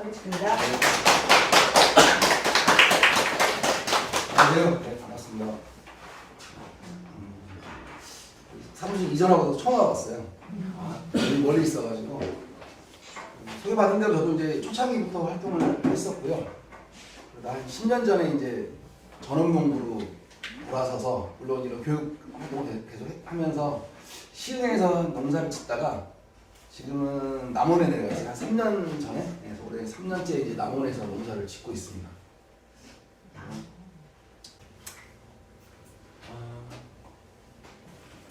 고맙습니다. 안녕하세요. 네, 반갑습니다. 사무실 이전하고 처음 와봤어요. 멀리 있어가지고 소개받은 대로 저도 이제 초창기부터 활동을 했었고요. 한 10년 전에 이제 전업농부로 돌아서서 물론 이런 교육 활동을 계속 하면서 시흥에서 농사를 짓다가 지금은 남원에 내려가서 한 3년 전에 그래서 올해 3년째 이제 남원에서 농사를 짓고 있습니다.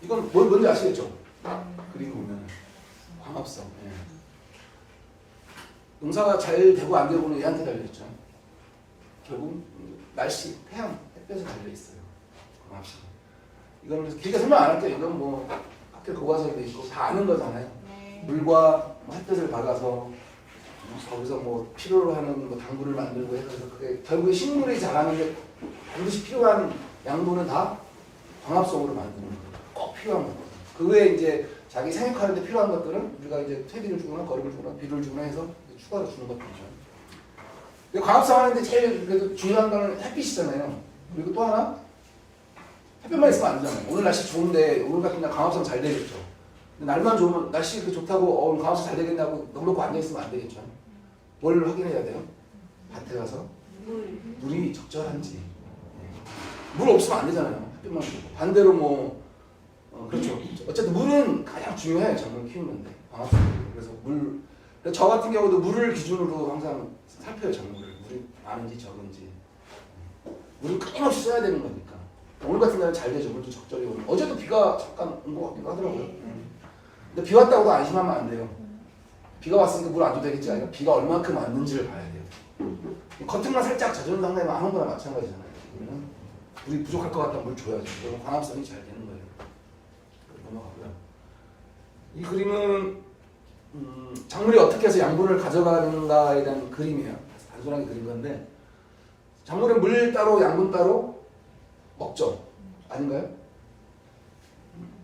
이건 뭔지 아시겠죠? 그림 보면 광합성. 예. 농사가 잘 되고 안 되고는 얘한테 달려있죠. 결국 날씨, 태양, 햇볕에 달려있어요. 광합성. 이건 길게 설명 안 할게요. 이건 뭐 학교 교과서에도 있고 다 아는 거잖아요. 물과 햇볕을 받아서 거기서 뭐 필요로 하는 뭐 당분을 만들고 해서 그게 결국에 식물이 자라는데 반드시 필요한 양분은 다 광합성으로 만드는 거예요. 꼭 필요한 것. 그 외에 이제 자기 생육하는데 필요한 것들은 우리가 이제 퇴비를 주거나 거름을 주거나 비료를 주거나 해서 추가로 주는 것들이죠. 광합성 하는데 제일 그래도 중요한 거는 햇빛이잖아요. 그리고 또 하나 햇볕만 있으면 안 되잖아요. 오늘 날씨 좋은데 오늘 같은 날 광합성 잘 되겠죠. 근데 날만 좋으면 날씨 좋다고 오늘 광합성 잘 되겠냐고 넉넉히 앉아 있으면 안 되겠죠. 뭘 확인해야 돼요? 밭에 가서 물이 적절한지. 물 없으면 안 되잖아요. 햇빛만 주고. 반대로 뭐 그렇죠. 어쨌든 물은 가장 중요해요. 작물 키우는데 광합성. 그래서 물. 저 같은 경우도 물을 기준으로 항상 살펴요. 작물을. 물이 많은지 적은지. 물을 끊임없이 써야 되는 거니까. 오늘 같은 날은 잘 되죠. 물도 적절히 오는. 어제도 비가 잠깐 온 것 같기도 하더라고요. 근데 비 왔다고도 안심하면 안 돼요. 비가 왔으니까 물 안 줘도 되겠지 아니라 비가 얼만큼 왔는지를 봐야 돼요. 겉으로만 살짝 젖은 상태면 아무 거나 마찬가지잖아요. 그러면 물이 부족할 것 같다면 물 줘야죠. 그러면 광합성이 잘 되는 거예요. 넘어가고요. 이 그림은 작물이 어떻게 해서 양분을 가져가는가에 대한 그림이에요. 단순하게 그린 건데 작물은 물 따로 양분 따로 먹죠. 아닌가요?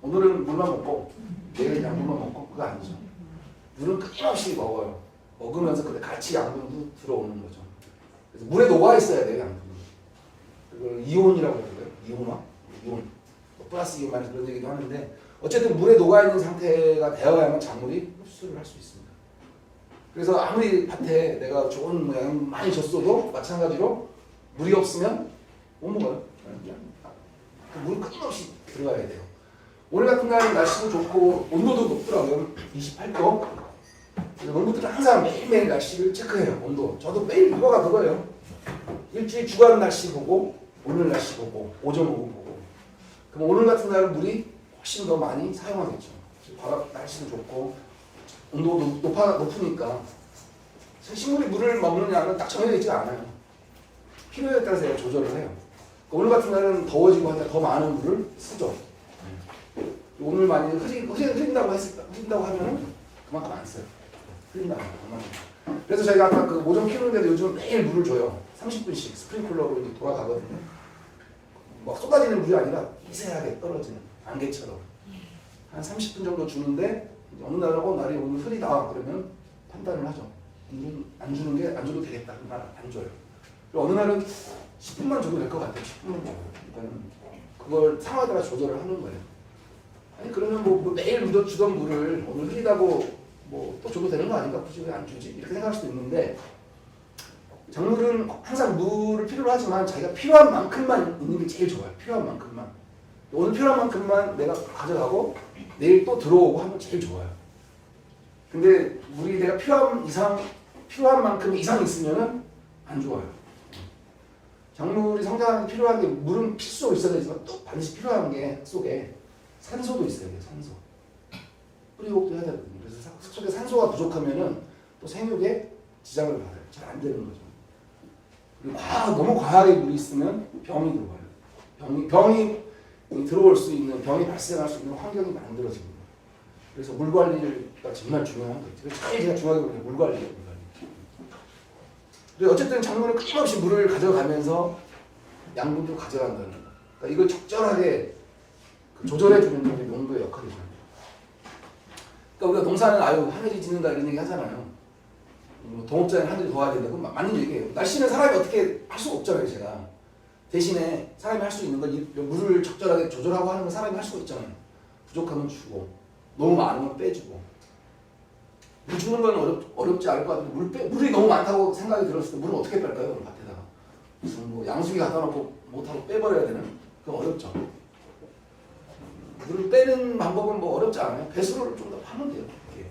오늘은 물만 먹고 내일 양분만 먹고 그거 아니죠. 물은 끊임없이 먹어요. 먹으면서 근데 같이 양분도 들어오는 거죠. 그래서 물에 녹아 있어야 돼요. 양분이. 그걸 이온이라고 그러고요. 이온화? 이온. 플러스 이온만 그런 얘기도 하는데 어쨌든 물에 녹아있는 상태가 되어야만 작물이 흡수를 할 수 있습니다. 그래서 아무리 밭에 내가 좋은 양 많이 줬어도 마찬가지로 물이 없으면 못 먹어요. 물은 끊임없이 들어가야 돼요. 오늘 같은 날은 날씨도 좋고 온도도 높더라고요. 28도. 그래서 농부들은 항상 매일매일 날씨를 체크해요. 온도. 저도 매일 그거가 그거예요. 일주일 주간 날씨 보고 오늘 날씨 보고 오전 오후 보고. 그럼 오늘 같은 날은 물이 훨씬 더 많이 사용하겠죠. 바람 날씨도 좋고 온도도 높으니까 식물이 물을 먹는 양은 딱 정해져 있지가 않아요. 필요에 따라서 조절을 해요. 오늘 같은 날은 더워지고 하니까 더 많은 물을 쓰죠. 오늘 많이 흐린다고 하면은 그만큼 안 써요. 흐린다고 그만큼. 그래서 저희가 아까 그 모종 키우는데도 요즘 매일 물을 줘요. 30분씩 스프링클러로 이제 돌아가거든요. 막 쏟아지는 물이 아니라 미세하게 떨어지는 안개처럼 한 30분 정도 주는데 어느 날하고 날이 오늘 흐리다 그러면 판단을 하죠. 안 주는 게 안 줘도 되겠다. 그 날 안 줘요. 그리고 어느 날은 10분만 줘도 될 것 같아요. 10분만 줘도. 그러니까 그걸 상황에 따라 조절을 하는 거예요. 아니 그러면 뭐 매일 주던 물을 오늘 흐리다고 뭐 또 줘도 되는 거 아닌가? 굳이 왜 안 주지? 이렇게 생각할 수도 있는데 작물은 항상 물을 필요로 하지만 자기가 필요한 만큼만 있는 게 제일 좋아요. 필요한 만큼만. 오늘 필요한 만큼만 내가 가져가고 내일 또 들어오고 하면 제일 좋아요. 근데 물이 내가 필요한 만큼 이상 있으면은 안 좋아요. 작물이 성장하는 필요한 게 물은 필수로 있어야 되지만 또 반드시 필요한 게 속에 산소도 있어야 돼요. 산소. 뿌리곡도 해야 되거든요. 그래서 속에 산소가 부족하면은 또 생육에 지장을 받아요. 잘 안 되는 거죠. 그리고 너무 과하게 물이 있으면 병이 들어와요. 병이 들어올 수 있는, 병이 발생할 수 있는 환경이 만들어집니다. 그래서 물 관리가 정말 중요한 거죠. 제일 중요하게 보는 게 물 관리예요. 물 관리. 그리고 어쨌든 작물은 끊임없이 물을 가져가면서 양분도 가져간다는 거. 그러니까 이걸 적절하게 조절해주는 게 농부의 역할이죠. 그러니까 우리가 농사는 하늘이 짓는다 이런 얘기 하잖아요. 동업자는 하늘이 도와야 된다. 그건 맞는 얘기예요. 날씨는 사람이 어떻게 할 수가 없잖아요, 제가. 대신에 사람이 할 수 있는 건 물을 적절하게 조절하고 하는 건 사람이 할 수가 있잖아요. 부족하면 주고, 너무 많으면 빼주고. 물 주는 건 어렵지 않을 것 같은데, 물이 너무 많다고 생각이 들었을 때 물을 어떻게 뺄까요? 밭에다가. 무슨 뭐 양수기 갖다 놓고 못하고 빼버려야 되는? 그건 어렵죠. 물을 빼는 방법은 뭐 어렵지 않아요. 배수로를 좀 더 파면 돼요. 이렇게.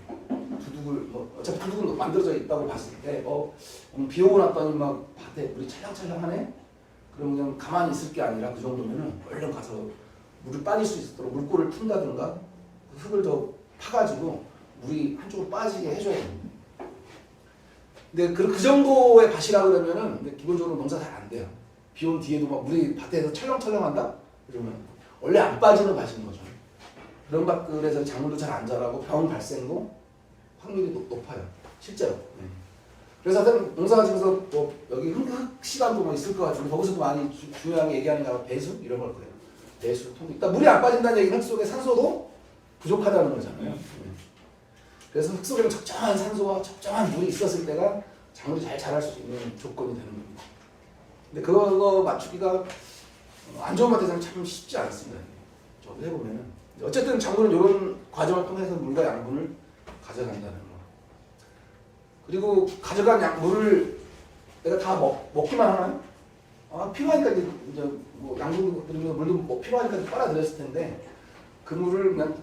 두둑을, 뭐, 어차피 두둑은 만들어져 있다고 봤을 때, 비 오고 났더니 막 밭에 물이 찰랑찰랑하네? 그럼 그냥 가만히 있을 게 아니라 그 정도면은 얼른 가서 물을 빠질 수 있도록 물꼬를 튼다든가 흙을 더 파가지고 물이 한쪽으로 빠지게 해줘야 됩니다. 근데 그 정도의 밭이라 그러면은 근데 기본적으로 농사 잘 안 돼요. 비 온 뒤에도 막 물이 밭에서 철렁철렁한다? 그러면 원래 안 빠지는 밭인 거죠. 그런 밭들에서 작물도 잘 안 자라고 병 발생도 확률이 높아요. 실제로. 네. 그래서 하여튼 농사가 지면서 뭐 여기 흙 시간도 뭐 있을 것 같은데 거기서도 많이 중요하게 얘기하는 게 배수 이런 걸 거예요. 배수, 통. 일단 물이 안 빠진다는 얘기는 흙 속에 산소도 부족하다는 거잖아요. 네. 그래서 흙 속에는 적정한 산소와 적정한 물이 있었을 때가 작물이 잘 자랄 수 있는 조건이 되는 겁니다. 근데 그거 맞추기가 안 좋은 밭에서는 참 쉽지 않습니다. 저도 해보면은. 어쨌든 작물은 이런 과정을 통해서 물과 양분을 가져간다는 거. 그리고 가져간 물을 내가 다 먹기만 하나요? 필요하니까 이제 뭐 양분 그리고 물도 뭐 필요하니까 빨아들였을 텐데 그 물을 그냥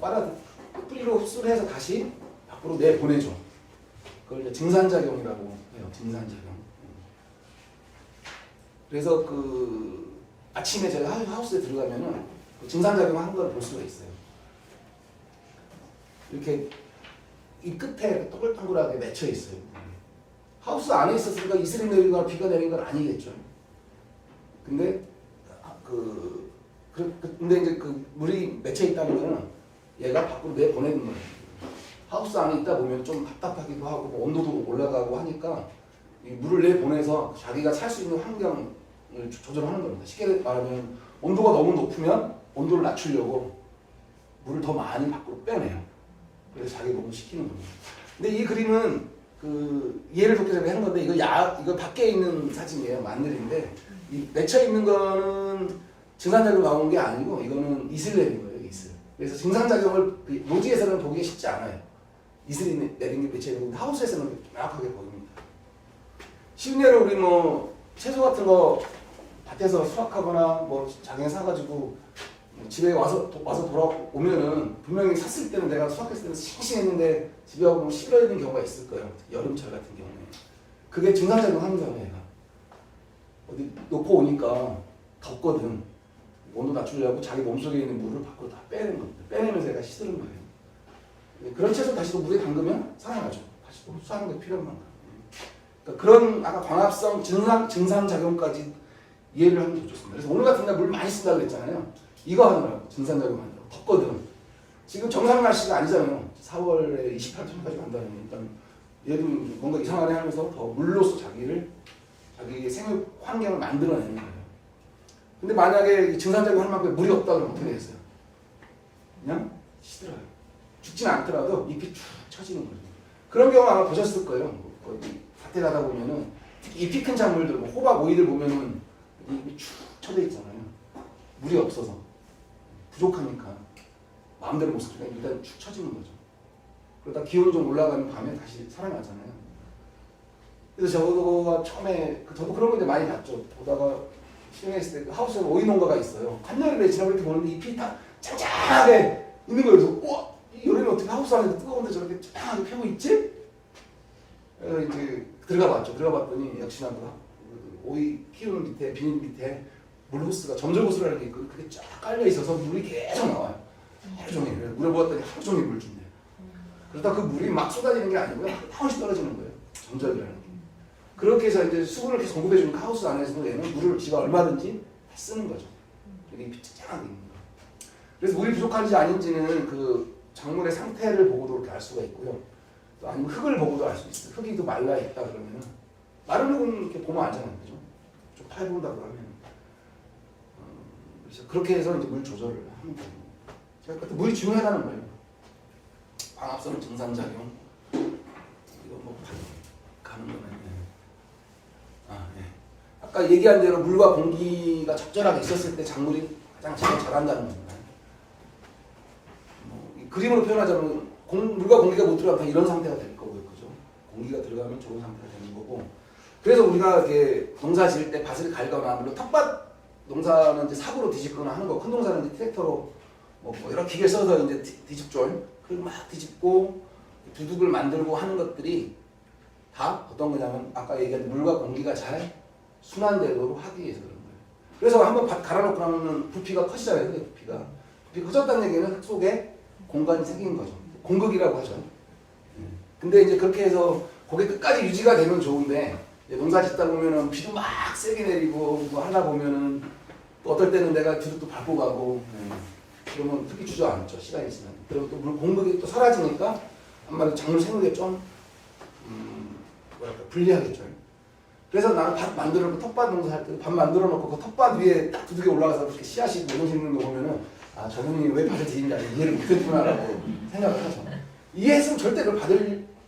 뿌리로 흡수를 해서 다시 밖으로 내보내죠. 그걸 이제 증산작용이라고 해요. 증산작용. 그래서 그 아침에 제가 하우스에 들어가면은 그 증산작용 하는 걸 볼 수가 있어요. 이렇게 이 끝에 동글동글하게 맺혀 있어요. 하우스 안에 있었으니까 이슬이 내린 거나 비가 내린 건 아니겠죠. 근데 근데 이제 그 물이 맺혀 있다는 거는 얘가 밖으로 내보내는 거예요. 하우스 안에 있다 보면 좀 답답하기도 하고 뭐 온도도 올라가고 하니까 이 물을 내보내서 자기가 살 수 있는 환경을 조절하는 겁니다. 쉽게 말하면 온도가 너무 높으면 온도를 낮추려고 물을 더 많이 밖으로 빼내요. 그래서 자기 몸을 식히는 겁니다. 근데 이 그림은 그 이해를 돕기 위해서 하는 건데 이거 밖에 있는 사진이에요. 마늘인데 이 맺혀 있는 거는 증산작용 나온 게 아니고 이거는 이슬 내린 거예요. 이슬. 그래서 증산작용을 노지에서는 보기 쉽지 않아요. 이슬이 내린 게 맺혀 있는데 하우스에서는 명확하게 보입니다. 쉬운 예로 우리 뭐 채소 같은 거 밭에서 수확하거나 뭐 장에 사가지고 집에 와서 돌아오면은 분명히 샀을 때는 내가 수확했을 때는 싱싱했는데 집에 와보면 시들어있는 경우가 있을 거예요. 여름철 같은 경우에. 그게 증산작용 하는 거예요. 얘가. 어디 놓고 오니까 덥거든. 온도 낮추려고 자기 몸속에 있는 물을 밖으로 다 빼는 겁니다. 빼내면서 얘가 시드는 거예요. 그런 채소 다시 또 물에 담그면 살아나죠. 다시 또 흡수하는 게 필요한 만큼. 그러니까 그런 아까 광합성 증산작용까지 이해를 하면 더 좋습니다. 그래서 오늘 같은 날 물 많이 쓴다고 그랬잖아요. 이거 하느라고 증산작용 하느라고 덥거든. 지금 정상 날씨가 아니잖아요. 4월에 28도까지 간다는 일단 얘도 뭔가 이상하네 하면서 더 물로서 자기 생활 환경을 만들어내는 거예요. 근데 만약에 증산작용 할 만큼 물이 없다 그러면 어떻게 되겠어요? 그냥 시들어요. 죽지는 않더라도 잎이 쭉 처지는 거예요. 그런 경우 아마 보셨을 거예요. 거기 밭에 가다 보면은 특히 잎이 큰 작물들, 뭐 호박, 오이들 보면은 잎이 쭉 쳐져 있잖아요. 물이 없어서 부족하니까 마음대로 못 쓰니까 일단 축 처지는 거죠. 그러다 기온이 좀 올라가면 밤에 다시 살아나잖아요. 그래서 저거가 처음에 저도 그런 거 이제 많이 봤죠. 보다가 실행했을 때 그 하우스에 오이 농가가 있어요. 한여름에 지나고 이렇게 보는데 잎이 다 짱짱하게 있는 거예요. 그래서 우와, 이 여름에 어떻게 하우스 안에서 뜨거운데 저렇게 짱짱하게 펴고 있지? 그래서 이제 들어가 봤죠. 들어가 봤더니 역시나 오이 키우는 밑에 비닐 밑에 물 호스가 점적 호스라는 게 있고 그게 쫙 깔려 있어서 물이 계속 나와요. 하루 종일. 물에 부었더니 하루 종일 물 준대요. 그러다 그 물이 막 쏟아지는 게 아니고요. 한 방울씩 떨어지는 거예요. 점적이라는 게. 그렇게 해서 이제 수분을 계속 공급해주는 하우스 안에서도 얘는 물을 지가 얼마든지 다 쓰는 거죠. 이게 잎이 짱짱하게 있는 거예요. 그래서 물이 부족한지 아닌지는 그 작물의 상태를 보고도 그렇게 알 수가 있고요. 또 아니면 흙을 보고도 알 수 있어요. 흙이 또 말라 있다 그러면은 마른 흙은 이렇게 보면 알잖아요. 그죠? 좀 파해본다고 하면. 그래서 그렇게 해서 이제 물 조절을 하는 거예요. 그러니까 물이 중요하다는 거예요. 광합성 증산작용. 이거 뭐 가는 거네. 예. 아까 얘기한 대로 물과 공기가 적절하게 있었을 때 작물이 가장 잘 자란다는 겁니다. 이 그림으로 표현하자면 물과 공기가 못 들어가면 이런 상태가 될 거고요, 그죠? 공기가 들어가면 좋은 상태가 되는 거고. 그래서 우리가 이렇게 농사 지을 때 밭을 갈거나 물론 텃밭 농사는 이제 삽으로 뒤집거나 하는 거, 큰 농사는 이제 트랙터로 뭐 여러 기계 써서 이제 뒤집죠. 그리고 막 뒤집고 두둑을 만들고 하는 것들이 다 어떤 거냐면 아까 얘기한 물과 공기가 잘 순환되도록 하기 위해서 그런 거예요. 그래서 한번 밭 갈아놓고 나면 부피가 커지잖아요. 부피가 커졌다는 얘기는 흙 속에 공간이 생긴 거죠. 공극이라고 하죠. 근데 이제 그렇게 해서 거기 끝까지 유지가 되면 좋은데 농사 짓다 보면은 비도 막 세게 내리고 뭐 하다 보면은 또 어떨 때는 내가 두둑도 밟고 가고 그러면 흙이 주저앉죠. 시간이 지나면. 그리고 또 물 공극이 또 사라지니까 한마디로 작물 생육에 좀 뭐랄까 불리하겠죠. 그래서 나는 밭 만들어 놓고 텃밭 농사할 때 밭 만들어 놓고 그 텃밭 위에 딱 두둑이 올라가서 그렇게 씨앗이 모여있는 거 보면은 아 저분이 왜 밭을 지는지 이해를 못했구나라고 생각을 하죠. 이해했으면 절대 그걸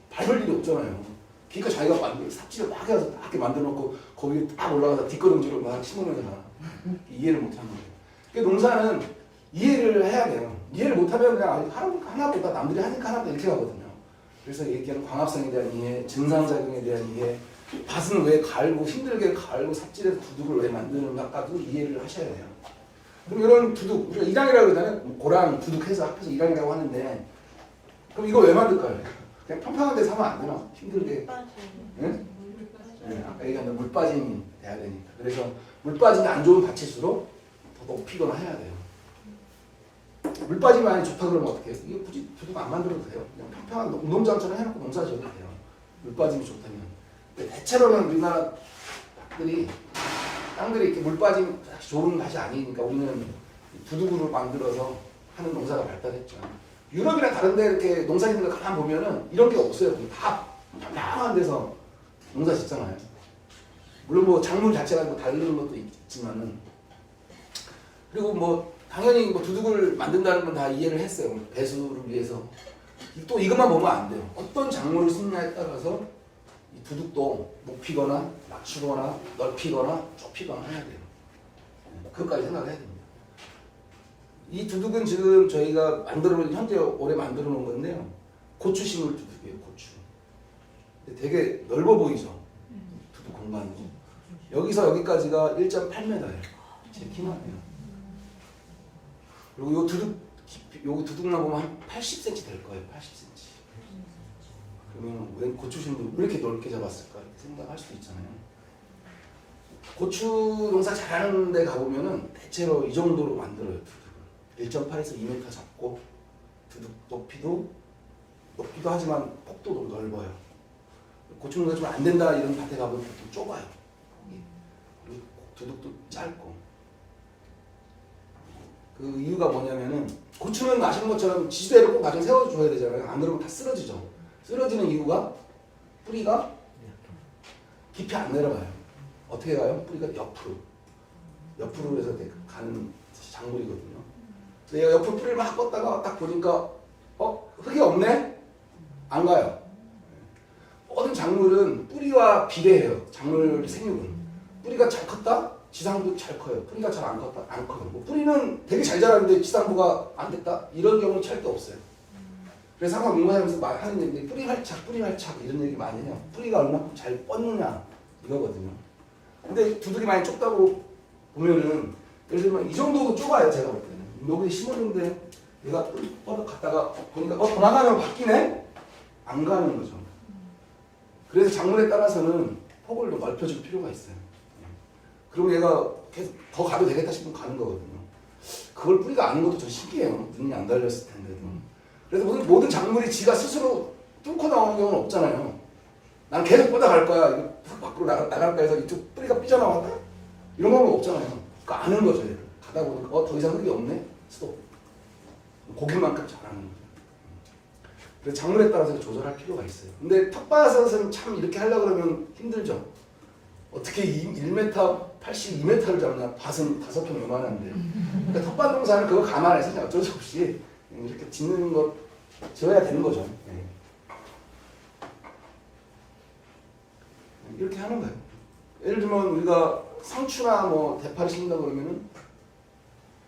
밟을 일이 없잖아요. 그러니까 자기가 삽질을 막 해서 딱 이렇게 만들어 놓고 거기에 딱 올라가서 뒷걸음질을 막 심으면서 이해를 못하는 거예요. 그러니까 농사는 이해를 해야 돼요. 이해를 못하면 그냥 하나보다 남들이 하니까 하나보다 이렇게 가거든요. 그래서 얘기하는 광합성에 대한 이해, 증상작용에 대한 이해, 밭은 왜 갈고 힘들게 갈고 삽질해서 두둑을 왜 만드는가까지도 이해를 하셔야 돼요. 그럼 이런 두둑, 우리가 일항이라고 그러잖아요. 고랑 두둑해서 합해서 일항이라고 하는데 그럼 이거 왜 만들까요? 그냥 평평한 데서 하면 안 되나? 힘들게. 네? 네, 아까 얘기한 물 빠짐이 돼야 되니까. 그래서 물 빠짐이 안 좋은 밭일수록 더 높이거나 해야 돼요. 물 빠짐이 많이 좋다 그러면 어떻게 해요? 이거 굳이 두둑 안 만들어도 돼요. 그냥 평평한 운동장처럼 해놓고 농사 지어도 돼요. 물 빠짐이 좋다면. 근데 대체로는 우리나라 땅들이 이렇게 물 빠짐 좋은 밭이 아니니까 우리는 두둑으로 만들어서 하는 농사가 발달했죠. 유럽이나 다른 데 이렇게 농사 짓는 거 가만 보면은 이런 게 없어요. 다 평평한 데서 농사 짓잖아요. 물론 뭐 작물 자체가 뭐 다른 것도 있지만은. 그리고 뭐 당연히 뭐 두둑을 만든다는 건 다 이해를 했어요. 배수를 위해서. 또 이것만 보면 안 돼요. 어떤 작물을 심냐에 따라서 이 두둑도 높이거나 낮추거나 넓히거나 좁히거나 해야 돼요. 그것까지 생각을 해야 됩니다. 이 두둑은 지금 저희가 현재 올해 만들어 놓은 건데요. 고추 심을 두둑이에요. 고추. 근데 되게 넓어 보이죠? 두둑 공간이. 여기서 여기까지가 1.8m예요. 제 키만 해요. 그리고 요 두둑 깊이, 여기 두둑만 보면 한 80cm 될 거예요. 80cm. 그러면 왜 고추 심을 왜 이렇게 넓게 잡았을까 이렇게 생각할 수도 있잖아요. 고추 농사 잘하는 데 가보면은 대체로 이 정도로 만들어요. 두둑을 1.8에서 2m 잡고 두둑 높이도 하지만 폭도도 넓어요. 고추 농사 좀 안 된다 이런 밭에 가보면 보통 좁아요. 그리고 두둑도 짧고. 그 이유가 뭐냐면은 고추는 아시는 것처럼 지지대를 꼭 나중에 세워줘야 되잖아요. 안 그러면 다 쓰러지죠. 쓰러지는 이유가 뿌리가 깊이 안 내려가요. 어떻게 가요? 뿌리가 옆으로 해서 가는 작물이거든요. 내가 옆으로 뿌리를 막 뻗다가 딱 보니까 흙이 없네? 안 가요. 모든 작물은 뿌리와 비례해요. 작물 생육은. 뿌리가 잘 컸다? 지상부 잘 커요. 뿌리가 잘 안 컸다? 안 커요. 뭐 뿌리는 되게 잘 자라는데 지상부가 안 됐다? 이런 경우는 절대 없어요. 그래서 항상 농사하면서 하는 얘기인데 뿌리 활착 이런 얘기 많이 해요. 뿌리가 얼마큼 잘 뻗느냐 이거거든요. 근데 두둑이 많이 좁다고 보면은 예를 들면 이 정도도 좁아요. 제가 볼 때는. 여기 심었는데 내가 뻗어 갔다가 보니까 더 나가면 바뀌네? 안 가는 거죠. 그래서 작물에 따라서는 폭을 좀 넓혀줄 필요가 있어요. 그러면 얘가 계속 더 가도 되겠다 싶으면 가는 거거든요. 그걸 뿌리가 아는 것도 좀 신기해요. 눈이 안 달렸을 텐데도. 그래서 모든 작물이 지가 스스로 뚫고 나오는 경우는 없잖아요. 난 계속 뻗어갈 거야. 이거 밖으로 나갈까 해서 이쪽 뿌리가 삐져나왔다? 이런 경우는 없잖아요. 그러니까 아는 거죠. 얘를. 가다 보니까 더 이상 흙이 없네? 스톱. 고기만큼 잘하는 거죠. 그래서 작물에 따라서 조절할 필요가 있어요. 근데 텃밭에서는 참 이렇게 하려고 그러면 힘들죠. 어떻게 1m 82m를 잡냐? 밭은 5평 요만한데. 그러니까 텃밭 농사는 그거 감안해서 그냥 어쩔 수 없이 이렇게 짓는 것 지어야 되는 거죠. 네. 이렇게 하는 거예요. 예를 들면 우리가 상추나 뭐 대파를 심는다 그러면은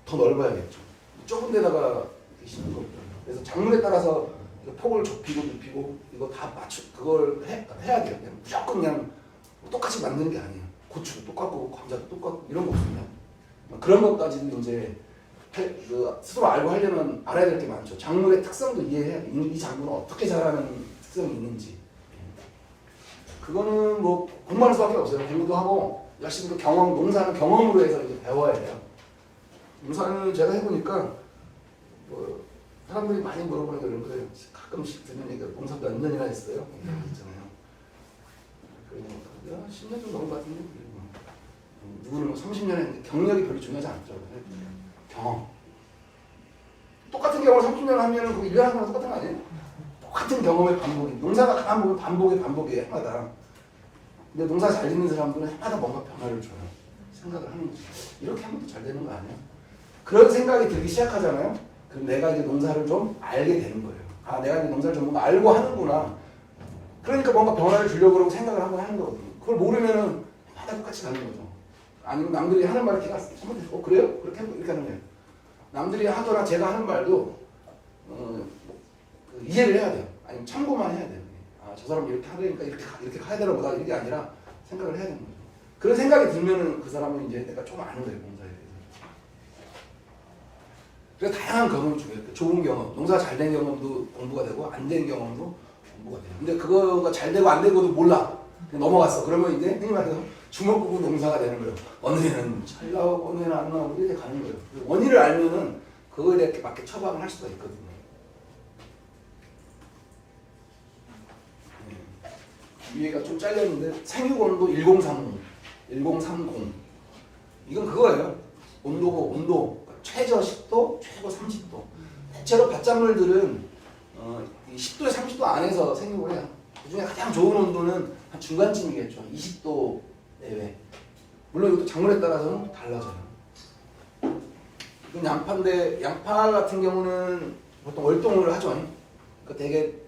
더 넓어야겠죠. 좁은 데다가 이렇게 심는 거고요. 그래서 작물에 따라서 폭을 좁히고 눕히고 이거 다 그걸 해야 돼요. 그냥 무조건 그냥 똑같이 만드는 게 아니에요. 고추도 똑같고 감자도 똑같고 이런 거 없습니다. 그런 것까지도 이제 스스로 알고 하려면 알아야 될 게 많죠. 작물의 특성도 이해해야 돼. 이 작물은 어떻게 자라는 특성이 있는지. 그거는 뭐 공부할 수밖에 없어요. 공부도 하고 열심히 또 농사는 경험으로 해서 이제 배워야 돼요. 농사는 제가 해보니까 뭐 사람들이 많이 물어보는 게 그런 거예요. 가끔씩 듣는 얘기가 농사 몇 년이나 했어요? 있잖아요. 그러니까 10년 정도 넘은 것 같은데 누구는 뭐 30년 했는데 경력이 별로 중요하지 않죠. 경험. 똑같은 경험을 30년 하면은 그 1년 하는 거랑 똑같은 거 아니에요? 똑같은 경험의 반복이. 농사가 가만 보면 반복이에요, 해마다. 근데 농사 잘 짓는 사람들은 해마다 뭔가 변화를 줘요. 생각을 하는 거죠. 이렇게 하면 더 잘 되는 거 아니야? 그런 생각이 들기 시작하잖아요? 그럼 내가 이제 농사를 좀 알게 되는 거예요. 아, 내가 이제 농사를 좀 뭔가 알고 하는구나. 그러니까 뭔가 변화를 주려고 그러고 생각을 한번 하는 거거든요. 그걸 모르면은 해마다 똑같이 가는 거죠. 아니면 남들이 하는 말을 제가 잘못해서 그래요? 그렇게 이렇게 하는 거예요. 남들이 하거나 제가 하는 말도 이해를 해야 돼요. 아니면 참고만 해야 돼요. 아, 저 사람이 이렇게 하려니까 이렇게 가야 되나 보다 이게 아니라 생각을 해야 되는 거죠. 그런 생각이 들면은 그 사람은 이제 내가 좀 아는 거예요, 농사에 대해서. 그래서 다양한 경험을 주고요. 좋은 경험, 농사 잘 된 경험도 공부가 되고 안 된 경험도 공부가 돼요. 근데 그거가 잘 되고 안 되고도 몰라. 그냥 넘어갔어. 그러면 이제 흔히 말해서 주먹구구 농사가 되는 거예요. 어느 해는 잘 나오고 어느 해는 안 나오고 이렇게 가는 거예요. 원인을 알면은 그거에 대해 맞게 처방을 할 수가 있거든요. 위에가 좀 잘렸는데 생육온도 1030 이건 그거예요. 온도 최저 10도, 최고 30도. 대체로 밭작물들은 10도에 30도 안에서 생육을 해요. 그 중에 가장 좋은 온도는 한 중간쯤이겠죠. 20도 내외. 물론 이것도 작물에 따라서는 달라져요. 이건 양파인데 양파 같은 경우는 보통 월동을 하죠. 그러니까 되게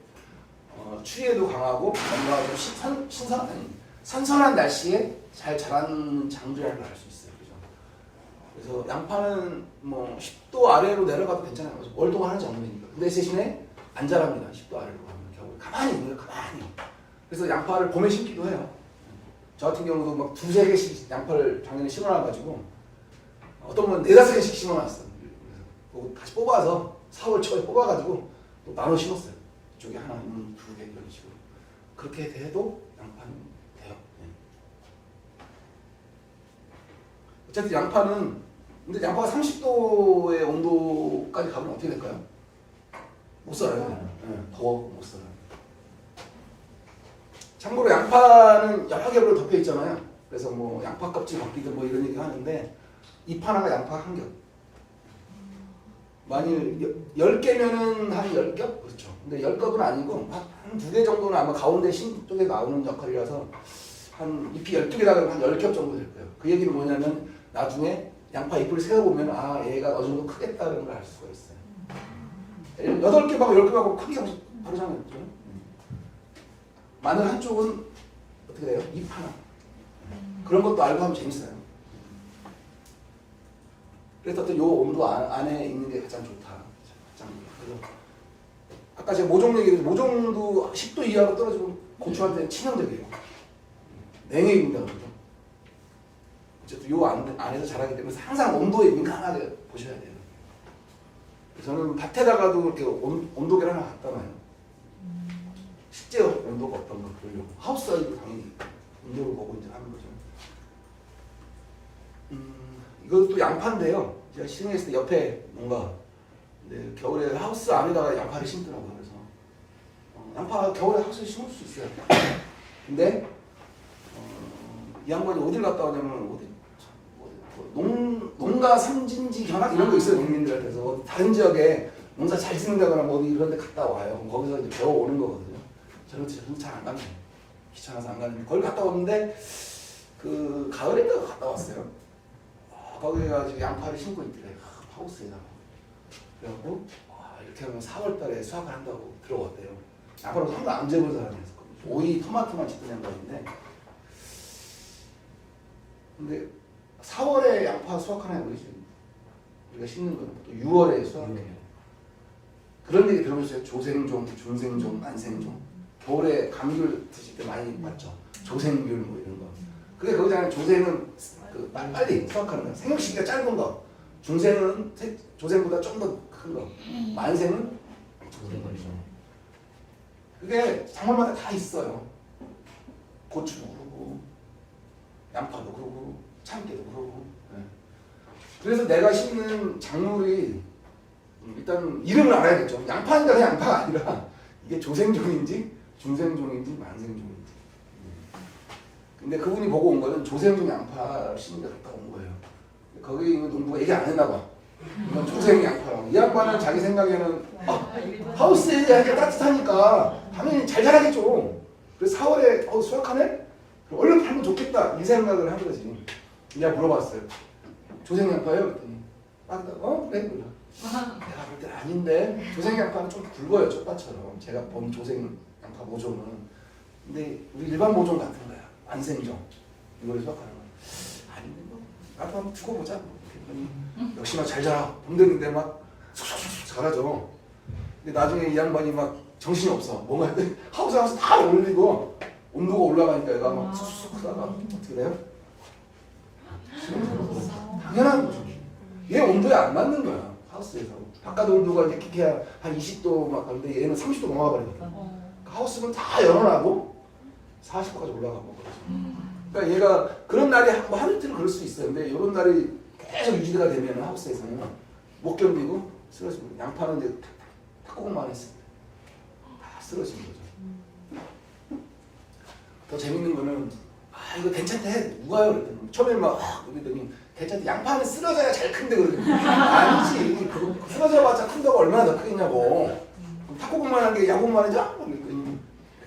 추위에도 강하고 뭔가 좀 선선한 날씨에 잘 자라는 작물이라는 걸 알 수 있어요. 그죠? 그래서 양파는 뭐 10도 아래로 내려가도 괜찮아요. 월동을 하는 작물이니까. 근데 대신에 안 자랍니다. 10도 아래로 가면 겨울에 가만히 있는 거예요. 가만히. 그래서 양파를 봄에 심기도 해요. 저 같은 경우도 막 2-3개씩 양파를 작년에 심어놔가지고 어떤 분은 4-5개씩 심어놨어요. 그래서 다시 뽑아서 4월 초에 뽑아가지고 또 나눠 심었어요. 이쪽에 하나, 2개 이런 식으로. 그렇게 해도 양파는 돼요. 네. 어쨌든 양파는 근데 양파가 30도의 온도까지 가면 어떻게 될까요? 못 살아요. 네. 더워 못 살아요. 참고로 양파는 여러 개로 덮여 있잖아요. 그래서 뭐 양파 껍질 벗기든 뭐 이런 얘기 하는데 잎 하나가 양파 한 겹. 만일 10개면은 한 10겹? 그렇죠. 근데 10겹은 아니고 한 2개 정도는 아마 가운데 심 쪽에 나오는 역할이라서 한 잎이 12개다 그러면 한 10겹 정도 될 거예요. 그 얘기는 뭐냐면 나중에 양파 잎을 세어보면 아 얘가 어느 정도 크겠다는 걸 알 수가 있어요. 8개하고 10개하고 크기가 다르잖아요. 그렇죠? 마늘 한쪽은 어떻게 돼요? 잎 하나. 그런 것도 알고 하면 재밌어요. 그래서 어떤 요 온도 안에 있는 게 가장 좋다. 그래서 아까 제가 모종 얘기했는데 모종도 10도 이하로 떨어지면 고추한테는 치명적이에요. 냉해 입는다 그러죠. 어쨌든 요 안에서 자라기 때문에 항상 온도에 민감하게 보셔야 돼요. 저는 밭에다가도 이렇게 온도계를 하나 갖다 놔요. 실제 온도가 어떤 걸 보려고. 하우스 아이도 당연히 온도를 보고 이제 하는 거죠. 이것도 양파인데요. 제가 시승했을 때 옆에 뭔가 근데 겨울에 하우스 안에다가 양파를 심더라고요. 그래서 양파 겨울에 하우스에 심을 수 있어요. 근데 이 양반이 어딜 갔다 오냐면 농가 삼진지 견학 이런 거 있어요. 농민들한테서 다른 지역에 농사 잘 짓는다거나 뭐 어디 이런 데 갔다 와요. 그럼 거기서 이제 배워오는 거거든요. 저는 잘 안 가요. 귀찮아서 안 가는데 거기 갔다 왔는데 그 가을인가 갔다 왔어요. 거기가 지금 양파를 심고 있더래. 하우스에다가. 그래갖고 이렇게 하면 4월 달에 수확을 한다고 들어왔대요. 양파를 한 번도 안 재본 사람이었거든요. 오이 토마토만 짓던 양반인데 근데 4월에 양파 수확하나요? 우리가 심는 거는 또 6월에 수확해요. 그런 얘기 들어보셨어요? 조생종, 중생종, 만생종. 겨울에 감귤 드실 때 많이 봤죠? 조생귤 뭐 이런 거. 근데 거기잖아요. 조생은 그 빨리 수확하는 거. 생육 시기가 짧은 거. 중생은 조생보다 좀 더 큰 거. 만생은 조생거리죠. 그게 작물마다 다 있어요. 고추도 그러고, 양파도 그러고, 참깨도 그러고. 네. 그래서 내가 심는 작물이 일단 이름을 알아야겠죠. 양파니까 그냥 양파가 아니라 이게 조생종인지 중생종인지 만생종인지. 근데 그분이 보고 온 거는 조생종 양파 심는 데 갔다 온 거예요. 거기 있는 농부가 얘기 안 했나 봐. 이건 조생 양파라고. 이 양반은 자기 생각에는 하우스에 이렇게 따뜻하니까 당연히 잘 자라겠죠. 그래서 4월에 수확하네? 얼른 팔면 좋겠다 이 생각을 한 거지. 내가 물어봤어요. 조생 양파예요? 그랬더니 그래? 내가 볼 때 아닌데 조생 양파는 좀 굵어요. 쪽파처럼. 제가 본 조생 양파 모종은. 근데 우리 일반 모종 같은 거야. 완생종. 이걸 수확하는 거야. 아닌데 뭐 나도 한번 두고 보자. 역시나 잘 자라. 봄 됐는데 막 쑥쑥쑥 자라죠. 근데 나중에 이 양반이 막 정신이 없어. 뭔가 하우스 다 올리고 온도가 올라가니까 얘가 막 쑥쑥 하다가 어떻게 돼요? 당연한 거죠. 얘 온도에 안 맞는 거야. 하우스에서. 바깥 온도가 이제 기계야 한 20도 막 가는데 얘는 30도 넘어가 버리거든. 하우스는 다 열어놔도 40도까지 올라가고 그러죠. 그러니까 얘가 그런 날이 뭐 하루 이틀은 그럴 수 있어요. 근데 이런 날이 계속 유지가 되면 하우스에서는 못 견디고 쓰러지고 양파는 이제 탁구공만 했을 때 다 쓰러지는 거죠. 더 재밌는 거는 이거 괜찮대 누가요? 그랬더니 처음에 막 그러더니 괜찮대 양파는 쓰러져야 잘 큰데 그러더니 아니지 그거 쓰러져봤자 큰다고 얼마나 더 크겠냐고 탁구공만 한 게 야구공만 하자? 그랬더니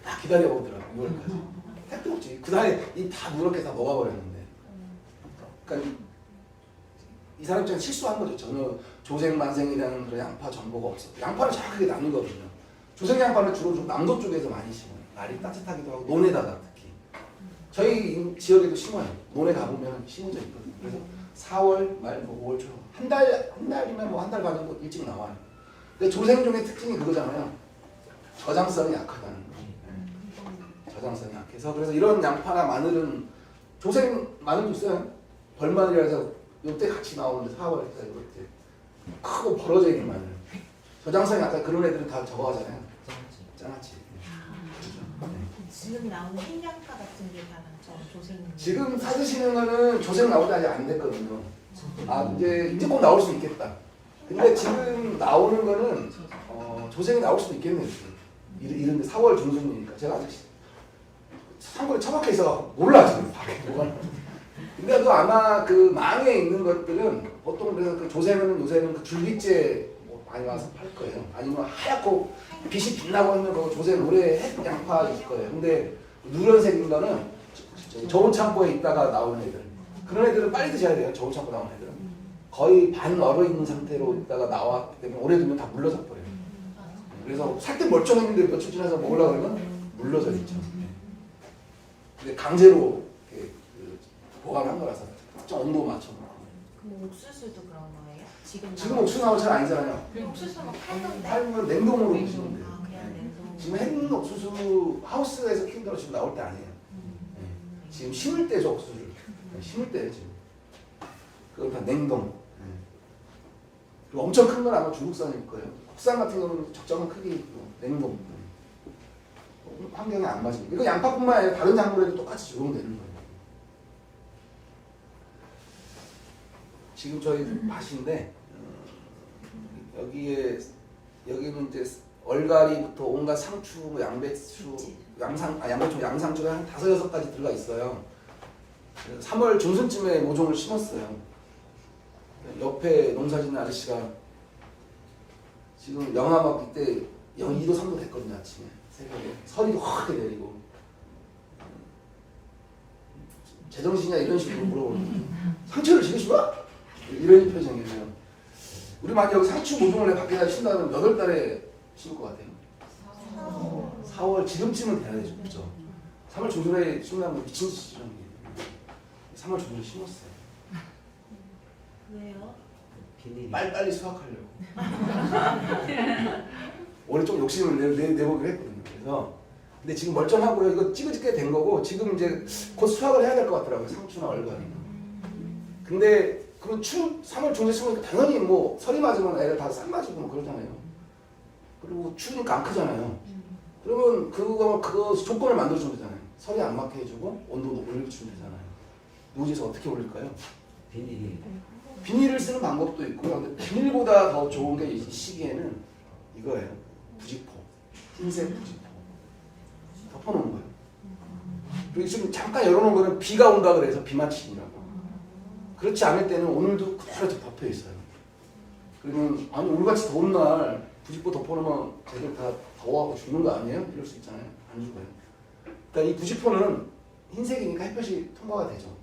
딱 기다려보더라고 6월까지 택도 없지 그 다음에 이 다 누렇게 다 녹아버렸는데 그러니까 이 사람 입장에 실수한 거죠. 전혀 조생만생이라는 그런 양파 정보가 없어. 양파를 정확하게 나누거든요. 조생 양파는 주로 좀 남도 쪽에서 많이 심어요. 날이 따뜻하기도 하고 논에다가 특히. 저희 지역에도 심어요. 논에 가보면 심어져 있거든요. 그래서 4월 말 5월 초 한 달이면 뭐 한 달 반 정도 일찍 나와요. 근데 조생종의 특징이 그거잖아요. 저장성이 약하다는 거. 저장성이 약해서 그래서 이런 양파나 마늘은 조생 마늘도 있어요. 벌마늘이라서 이때 같이 나오는데 4월에 이렇게 크고 벌어져 있는 마늘. 저장성이 아까 그런 애들은 다 저거 하잖아요. 짱아찌. 지금 나오는 흰양파 같은 게 다 조생. 지금 사드시는 거는 조생 나올 때 아직 안 됐거든요. 이제 곧 나올 수 있겠다. 근데 지금 나오는 거는 조생이 나올 수도 있겠네요. 이런데 4월 중순이니까 제가 아직 상고에 처박혀 있어서 몰라 지금 밖에 뭐가. 근데 그 아마 그 망에 있는 것들은 보통 그래서 그 조생은 요새는 그 줄기째 뭐 많이 와서 팔 거예요. 아니면 하얗고 빛이 빛나고 있는 그 조생 오래 햇 양파일 거예요. 근데 누런색인 거는 저온 창고에 있다가 나오는 애들. 그런 애들은 빨리 드셔야 돼요. 저온 창고 나오는 애들은. 거의 반 얼어 있는 상태로 있다가 나왔기 때문에 오래 두면 다 물러져 버려요. 그래서 살 때 멀쩡했는데 며칠 지나서 먹으려고 그러면 물러져 있죠. 근데 강제로 보관한 거라서 특정 온도 맞춰놓고. 그럼 옥수수도 그런 거예요? 지금 옥수수 나오면 잘 아니잖아요. 옥수수는 팔던데. 팔면 냉동으로 드시면 돼요. 그냥 냉동. 지금 햇 옥수수 하우스에서 키운다고 지금 나올 때 아니에요. 지금 심을 때죠 옥수수를. 심을 때예요 지금. 그건 다 냉동. 그리고 엄청 큰 건 아마 중국산일 거예요. 국산 같은 경우는 적정한 크기 냉동. 환경에 안 맞으니까. 이거 양파뿐만 아니라 다른 작물에도 똑같이 적용되는 거예요. 지금 저희 밭인데 여기는 이제 얼갈이부터 온갖 상추, 양배추, 양상추가 한 5-6가지 들어가 있어요. 3월 중순쯤에 모종을 심었어요. 옆에 농사짓는 아저씨가 지금 영하 막 이때 2도 3도 됐거든요. 아침에 새벽에 서리도 확 내리고 제정신이야 이런 식으로 물어보는 상추를 지금 심어? 이런 표정이에요. 우리 만약 여기 상추 모종을 밖에다 심다면 몇 월 달에 심을 것 같아요? 4월 지금쯤은 돼야 되죠. 그죠? 3월 중순에 심으면 미친 짓이죠. 3월 중순에 심었어요. 왜요? 비닐이. 빨리 수확하려고. 원래 좀 욕심을 내보기로 했거든요. 그래서 근데 지금 멀쩡하고요. 이거 찌그찌게 된 거고 지금 이제 곧 수확을 해야 될 것 같더라고요. 상추나 얼간이. 근데 그럼 3월 중순에 심으니까 당연히 뭐 설이 맞으면 애들 다 싹 맞고 뭐 그러잖아요. 그리고 추우니까 안 크잖아요. 그러면 그거 조건을 만들어주면 되잖아요. 설이 안 맞게 해주고 온도도 올려주면 되잖아요. 노지에서 어떻게 올릴까요? 비닐이. 비닐을 쓰는 방법도 있고요. 근데 비닐보다 더 좋은 게 이 시기에는 이거예요. 부직포. 흰색 부직포. 덮어놓은 거예요. 그리고 지금 잠깐 열어놓은 거는 비가 온다 그래서 비맞춤이라고. 그렇지 않을 때는 오늘도 그대로 덮여 있어요. 그러면 아니 오늘같이 더운 날 부직포 덮어놓으면 애들 다 더워하고 죽는 거 아니에요? 이럴 수 있잖아요. 안 죽어요. 그러니까 이 부직포는 흰색이니까 햇볕이 통과가 되죠.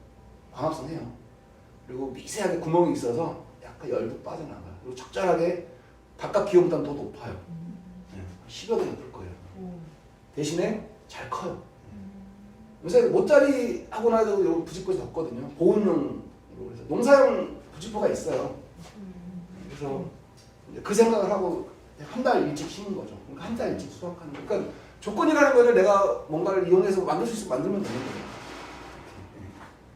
광합성해요. 그리고 미세하게 구멍이 있어서 약간 열도 빠져나가요. 그리고 적절하게 바깥 기온보다는 더 높아요. 네, 10여 도 높을 거예요. 대신에 잘 커요. 요새 모짜리 하고 나도 요 부직포에서 덮거든요. 보온용으로. 그래서 농사용 부직포가 있어요. 그래서 이제 그 생각을 하고 한 달 일찍 심은 거죠. 그러니까 한 달 일찍 수확하는 거. 그러니까 조건이라는 거는 내가 뭔가를 이용해서 만들 수 있으면 만들면 되는 거예요.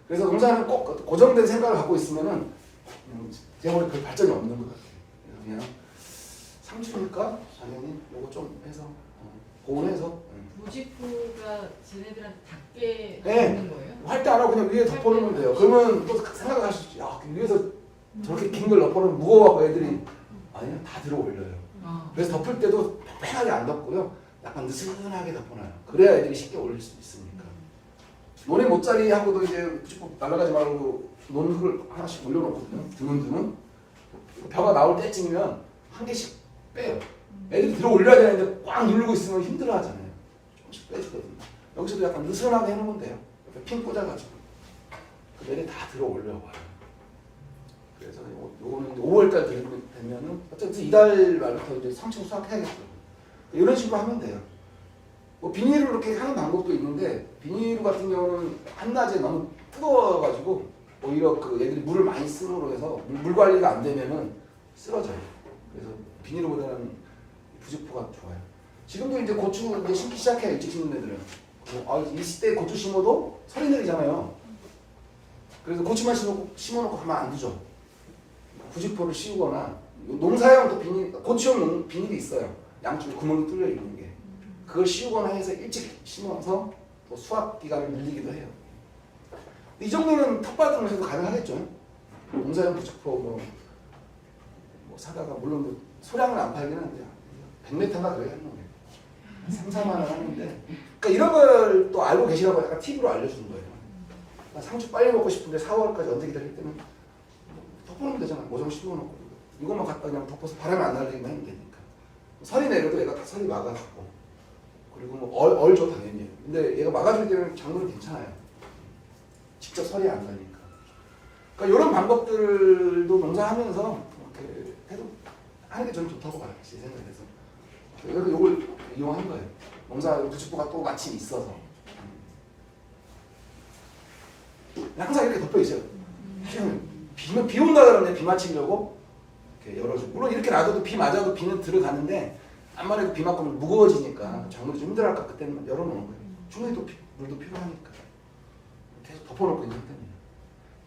그래서 농사는 꼭 고정된 생각을 갖고 있으면은 제 머리에 별 발전이 없는 것 같아요. 그래서 그냥 상추니까 당연히 요거 좀 해서 보온해서 무직포가 쟤네들한테 닿게 네. 되는 거예요? 할 때 안 하고 그냥 위에 덮어놓으면 돼요. 그러면 또 생각을 할 수 있죠. 야, 위에서 저렇게 긴 걸 덮어놓으면 무거워갖고 애들이 아니요 다 들어 올려요. 그래서 덮을 때도 팽팽하게 안 덮고요. 약간 느슨하게 덮어놔요. 그래야 애들이 쉽게 올릴 수 있으니까. 논의 모짜리하고도 이제 날아가지 말고 논흙을 하나씩 올려놓거든요. 드문드문. 벼가 나올 때쯤이면 한 개씩 빼요. 애들이 들어 올려야 되는데 꽉 누르고 있으면 힘들어 하잖아요. 조금씩 빼주거든요. 여기서도 약간 느슨하게 해놓으면 돼요. 옆에 핀 꽂아가지고. 그 애들이 다 들어 올려와요. 그래서 요거는 이제 5월까지 되면은 어쨌든 이달 말부터 이제 상추 수확해야겠죠. 이런 식으로 하면 돼요. 뭐 비닐로 이렇게 하는 방법도 있는데 비닐 같은 경우는 한낮에 너무 뜨거워가지고 오히려 그 얘들이 물을 많이 쓰므로 해서 물 관리가 안 되면은 쓰러져요. 그래서 비닐보다는 부직포가 좋아요. 지금도 이제 고추 이제 심기 시작해요. 일찍 심는 애들은. 이 시대에 고추 심어도 설이 내리잖아요. 그래서 고추만 심어놓고 가만 안 두죠. 부직포를 씌우거나 농사용 또 비닐, 고추용 비닐이 있어요. 양쪽에 구멍이 뚫려 있는 게. 그걸 씌우거나 해서 일찍 심어서 또 수확 기간을 늘리기도 해요. 이 정도는 텃밭 등에서도 가능하겠죠. 농사용 부직포 뭐 사다가 물론 뭐 소량은 안 팔긴 한데 100m가 그래야 하는 거예요. 3, 4만 원 하는데 그러니까 이런 걸 또 알고 계시라고 약간 팁으로 알려주는 거예요. 상추 빨리 먹고 싶은데 4월까지 언제 기다릴 때는 덮어놓으면 되잖아. 모종 씌워놓고 이것만 갖다 그냥 덮어서 바람이 안 날리기만 하면 되니까. 설이 내려도 얘가 다 설이 막아주고 그리고 뭐 얼죠 당연히. 근데 얘가 막아줄 때는 작물은 괜찮아요. 직접 설이 안 나니까. 그러니까 이런 방법들도 농사하면서 이렇게 해도 하는 게 저는 좋다고 봐요. 제 생각에서. 그래서 이걸 이용한 거예요. 농사 부직포가 또 마침 있어서. 항상 이렇게 덮여 있어요. 비 온다 그러는데 비 맞추려고 이렇게 열어주고. 물론 이렇게 놔둬도 비 맞아도 비는 들어가는데 암만 해도 비 맞으면 무거워지니까 작물이 좀 힘들어할까 그때는 열어놓는 거예요. 충분히 또 물도 필요하니까. 계속 덮어놓고 있는 상태입니다.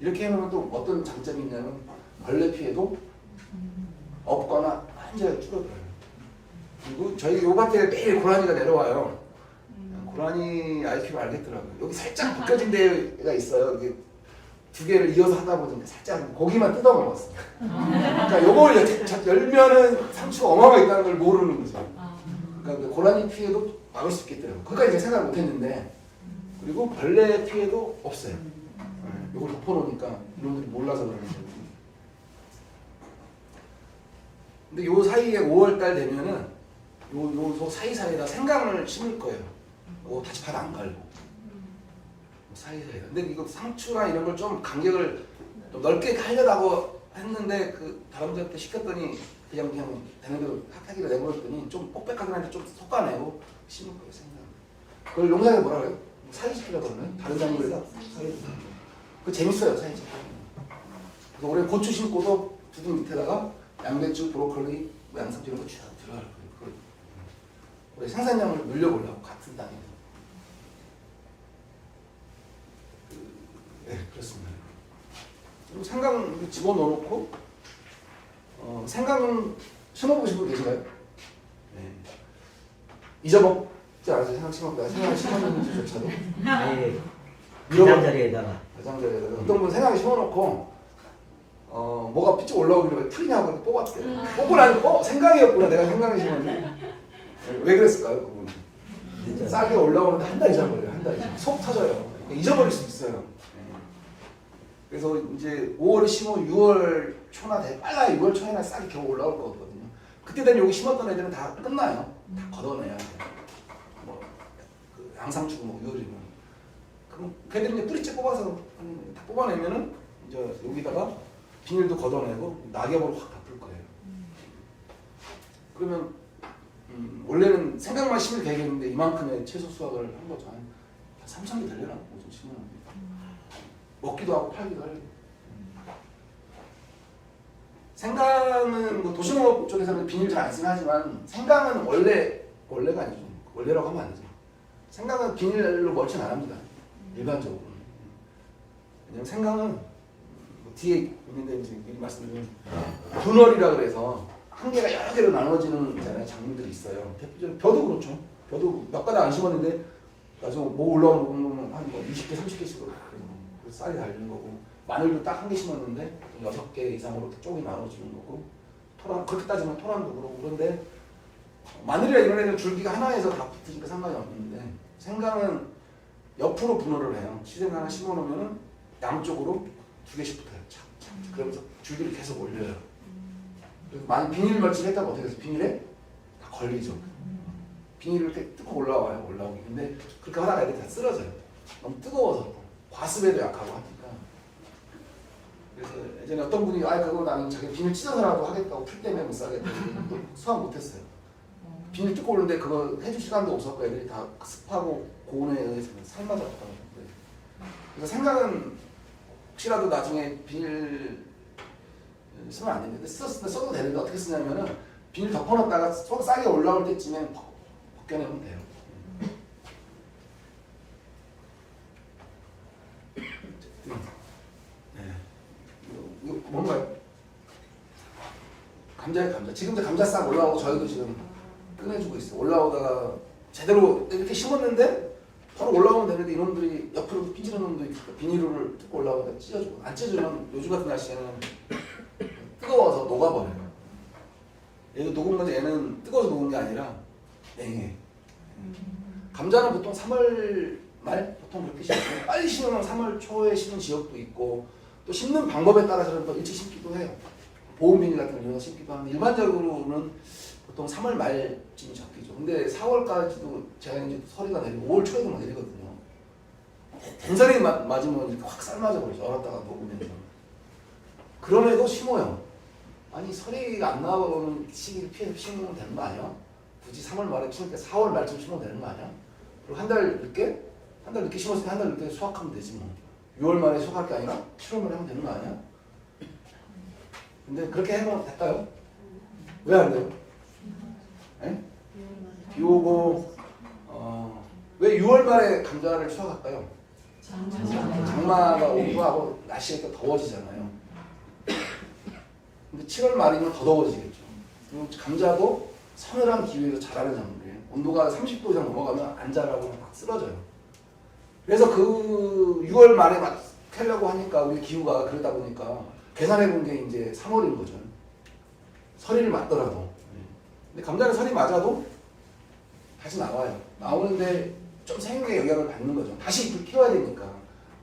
이렇게 해놓으면 또 어떤 장점이 있냐면 벌레 피해도 없거나 완전히 줄어들어요. 그리고 저희 요 밭에 매일 고라니가 내려와요. 고라니 IQ를 알겠더라고요. 여기 살짝 벗겨진 데가 있어요. 이게 두 개를 이어서 하다 보니까 살짝 고기만 뜯어 먹었어요. 그러니까 요걸 열면은 상추가 어마어마하게 있다는 걸 모르는 거죠. 그러니까 그 고라니 피해도 막을 수 있겠더라고요. 그까지 제가 생각을 못했는데 그리고 벌레 피해도 없어요. 요걸 덮어놓으니까 이놈들이 몰라서 그러는 거예요. 근데 요 사이에 5월달 되면은 요 사이사이에다 생강을 심을 거예요. 다시 밭 안 갈고 사이사이에. 근데 이거 상추랑 이런 걸 좀 간격을 좀 넓게 하려고 했는데 그 다람쥐한테 시켰더니 그냥 되는 대로 학하기로 내버렸더니 좀 뻑뻑하긴 한데 좀 솎아내고 심을 거예요. 생강. 그걸 농사에 뭐라 그래요? 사이시키라고 그러나요? 다른 작물에다 사이. 그 재밌어요 사진 찍기. 그래서 올해 고추 심고도 두둥 밑에다가 양배추, 브로콜리, 양상추 이런 거쭉 들어갈 거예요. 올해 생산량을 늘려보려고 같은 땅에. 네 그렇습니다. 그리고 생강 집어넣어놓고 생강 심어보신 분 계신가요? 네. 잊어먹지 않아서 생각 심었다. 생각을 심었는지조차도. 네. 잃어버- 가장자리에다가. 가장자리에다가 어떤 분은 생각을 심어놓고 뭐가 삐쭉 올라오길래 왜 풀리냐고 이렇게 뽑았대요. 뽑고 나니까 생강이었구나. 내가 생강을 심었네. 왜 그랬을까요? 그분? 진짜. 쌀이 올라오는데 한 달 이상 걸려요. 한 달 이상. 속 터져요. 잊어버릴 수 있어요. 그래서 이제 5월에 심으면 6월 초나 빨라야 6월 초에나 쌀이 겨우 올라올 거거든요. 그때 되면 여기 심었던 애들은 다 끝나요. 다 걷어내야 돼요. 그 양상추고 유월이면. 그럼 걔들이 이제 뿌리째 뽑아서 다 뽑아내면은 이제 여기다가 비닐도 걷어내고 낙엽으로 확 덮을 거예요. 그러면 원래는 생각만 심을 계획이었는데 이만큼의 채소 수확을 한 거죠. 한 3,000개 되려나? 뭐좀 심었는데. 먹기도 하고 팔기도 하려고. 생강은 뭐 도시농업 쪽에서는 비닐 잘 안 쓰긴 하지만 생강은 원래가 아니죠. 원래라고 하면 안 되죠. 생강은 비닐로 멀진 안 합니다. 일반적으로. 왜냐면 생강은 뭐 뒤에 있는데 이제 미리 말씀드리면 분월이라 그래서 한 개가 여러 개로 나눠지는 작물들이 있어요. 대표적으로 벼도 그렇죠. 벼도 몇 가닥 안 심었는데 나중에 뭐 올라오는 거 보면 한 20개, 30개씩 쌀이 달리는 거고 마늘도 딱 한 개 심었는데 6개 이상으로 쪽이 나눠지는 거고 토란 그렇게 따지면 토란도 그렇고 그런데 마늘이나 이런 애들 줄기가 하나에서 다 붙으니까 상관이 없는데 생강은 옆으로 분할을 해요. 시생 하나 심어놓으면은 양쪽으로 2개씩 붙어요. 착착. 그러면서 줄기를 계속 올려요. 그래서 많이 비닐 멀치를 했다가 어떻게 해서 비닐에 다 걸리죠. 비닐을 이렇게 뜯고 올라와요. 올라오기. 근데 그렇게 하다가 애들이 다 쓰러져요. 너무 뜨거워서 과습에도 약하고 하니까. 그래서 예전에 어떤 분이 그거 나는 자기 비닐 찢어서라도 하겠다고 풀 때문에 못 사겠다고 수확 못했어요. 비닐 뜯고 오는데 그거 해줄 시간도 없었고 애들이 다 습하고 고온에 의해서 삶아졌더라고요. 그래서 생각은 혹시라도 나중에 비닐 쓰면 안 되는데 써도 되는데 어떻게 쓰냐면은 비닐 덮어놨다가 쌀이 올라올 때쯤에 벗겨내면 돼요. 네. 이거 뭔가요? 감자예요, 감자. 지금 이제 감자 싹 올라오고 저희도 지금 꺼내주고 있어요. 올라오다가 제대로 이렇게 심었는데 바로 올라오면 되는데 이놈들이 옆으로 삐지는 놈도 있고 비닐을 뜯고 올라오다가 찢어주고 안 찢어주면 요즘 같은 날씨에는 뜨거워서 녹아버려요. 얘도 녹은 건데 얘는 뜨거워서 녹은 게 아니라 냉해. 감자는 보통 3월 말 보통 그렇게 심어요. 빨리 심으면 3월 초에 심는 지역도 있고 또 심는 방법에 따라서는 또 일찍 심기도 해요. 보온 비닐 같은 거 이용해서 심기도 하는데 일반적으로는 보통 3월 말쯤이 잡히죠. 근데 4월까지도 제가 이제 서리가 내리고 5월 초에도 막 내리거든요. 된설이 맞으면 이렇게 확 삶아져 버리죠. 얼었다가 녹으면서. 그럼에도 심어요. 아니 설이가 안 나오는 시기를 피해서 심으면 되는 거 아니야? 굳이 3월 말에 심을 때 4월 말쯤 심으면 되는 거 아니야? 그리고 한 달 늦게 심었으니까 한 달 늦게 수확하면 되지 뭐. 6월 말에 수확할 게 아니라 7월 말에 하면 되는 거 아니야? 근데 그렇게 해면 될까요? 왜 안 돼요? 네? 비 오고 왜 6월 말에 감자를 수확할까요? 장마가 오고 하고 날씨가 또 더워지잖아요. 근데 7월 말이면 더 더워지겠죠. 그리고 감자도 서늘한 기후에서 자라는 작물이에요. 온도가 30도 이상 넘어가면 안 자라고 막 쓰러져요. 그래서 그 6월 말에 막 캐려고 하니까 우리 기후가 그러다 보니까 계산해 본 게 이제 3월인 거죠. 설이를 맞더라도. 근데 감자는 설이 맞아도 다시 나와요. 나오는데 좀 생육의 영향을 받는 거죠. 다시 잎을 키워야 되니까.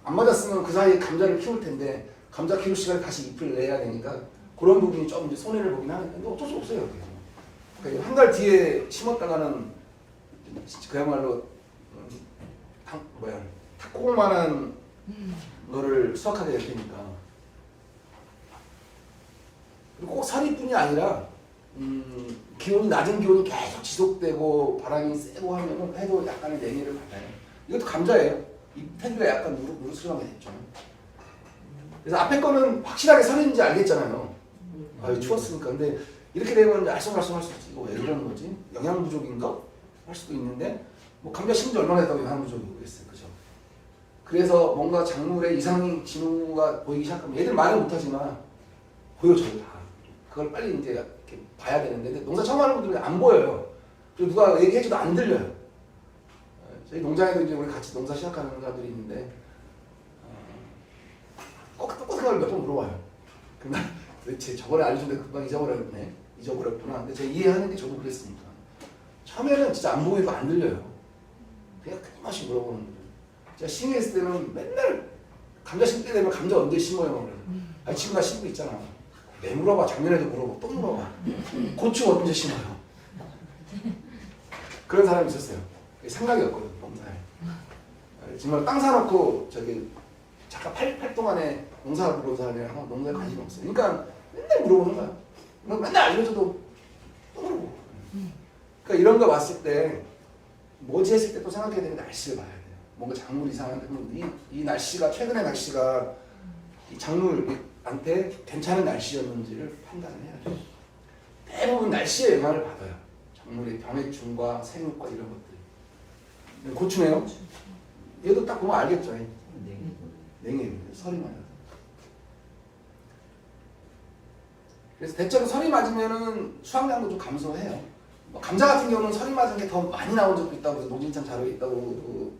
안 맞았으면 그 사이에 감자를 키울 텐데 감자 키울 시간에 다시 잎을 내야 되니까 그런 부분이 좀 이제 손해를 보긴 하는데 근데 어쩔 수 없어요. 그러니까 한 달 뒤에 심었다가는 그야말로 탁구만한 거를 수확하게 될 테니까. 그리고 꼭 설이뿐이 아니라 기온이 낮은 기온이 계속 지속되고 바람이 세고 하면 해도 약간의 냉해를 받아요. 이것도 감자예요. 이 태기가 약간 누르스름하게 됐죠. 그래서 앞에 거는 확실하게 설인지 알겠잖아요. 아유 추웠으니까. 근데 이렇게 되면 알쏭달쏭 할 수 있지. 이거 왜 이러는 거지? 영양 부족인가? 할 수도 있는데 뭐 감자 심은 지 얼마나 됐다고 영양 부족이 오겠어요. 그죠? 그래서 뭔가 작물에 이상이 징후가 보이기 시작하면 얘들 말은 못하지만 보여줘요. 다. 그걸 빨리 이제 이렇게 봐야 되는데 근데 농사 처음 하는 분들은 안 보여요. 그리고 누가 얘기해줘도 안 들려요. 저희 농장에도 이제 우리 같이 농사 시작하는 사람들이 있는데 꼭 똑같은 걸 몇 번 물어봐요. 근데 도대체 저번에 알려줬는데 금방 잊어버렸네. 잊어버렸구나. 근데 제가 이해하는 게 저도 그랬으니까. 처음에는 진짜 안 보이고 안 들려요. 그냥 끊임없이 물어보는 거예요. 제가 심의했을 때는 맨날 감자 심을 때 되면 감자 언제 심어요? 아니 지금 나 심고 있잖아. 왜 물어봐. 작년에도 물어보고 또 물어봐. 고추 언제 심어요? 그런 사람이 있었어요. 생각이 없거든 농사에. 정말 땅 사놓고 저기 잠깐 8 동안에 농사 부르는 사람이랑 농사에 관심이 없어요. 그러니까 맨날 물어보는 거야. 맨날 알려줘도 또 물어보고. 그러니까 이런 거 봤을 때 뭐지 했을 때 또 생각해야 되는 날씨를 봐야 돼요. 뭔가 작물 이상한데 이 날씨가 최근의 날씨가 이 작물한테 괜찮은 날씨였는지를 판단을 해야 돼요. 대부분 날씨에 영향을 받아요. 작물의 병해충과 생육과 이런 것들. 고추네요. 얘도 딱 보면 알겠죠. 냉해입니다. 설이 맞아서. 그래서 대체로 설이 맞으면은 수확량도 좀 감소해요. 뭐 감자 같은 경우는 설이 맞은 게 더 많이 나온 적도 있다고 그래서 노진천 자료에 있다고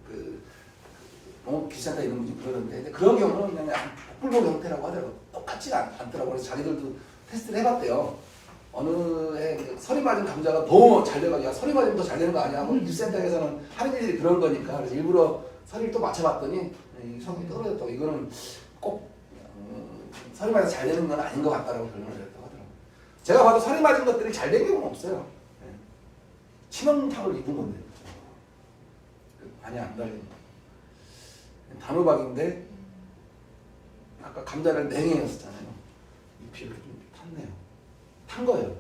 농업기술센터 이런 분들이 그러는데 근데 그런 경우는 그냥 복불복 형태라고 하더라고요. 똑같지 않더라고요. 그래서 자기들도 테스트를 해봤대요. 어느 해 설이 맞은 감자가 너무 잘 돼가지고 야 설이 맞으면 더 잘 되는 거 아니야? 뭐 기술센터에서는 하는 일들이 그런 거니까 그래서 일부러 설을 또 맞춰봤더니 이 성이 떨어졌다고 이거는 꼭 설이 맞아서 잘 되는 건 아닌 것 같다라고 결론을 내렸다고 하더라고요. 제가 봐도 설이 맞은 것들이 잘 된 경우는 없어요. 치명타를 입은 건데 많이 안 달린 단호박인데 아까 감자를 냉해였었잖아요. 잎이 이렇게 좀 탔네요. 탄 거예요.